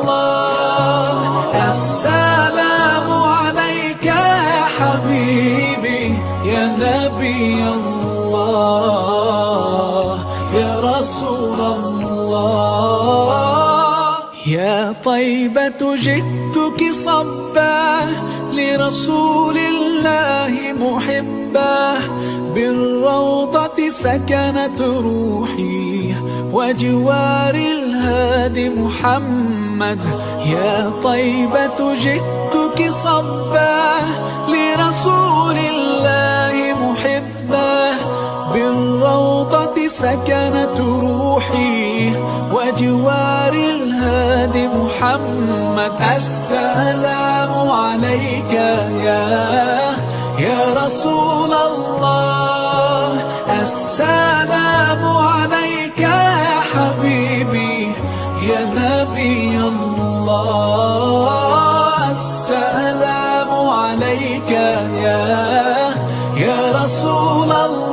الله السلام عليك يا حبيبي يا نبي الله يا رسول الله. يا طيبة جئتك صبا لرسول الله محبا، بالروضة سكنت روحي وجوار الهادي محمد. يا طيبة جئتك صبا لرسول الله محبا، بالروضة سكنت روحي وجوار الهادي محمد. السلام عليك يا رسول الله، السلام عليك يا حبيبي يا نبي الله. السلام عليك يا رسول الله.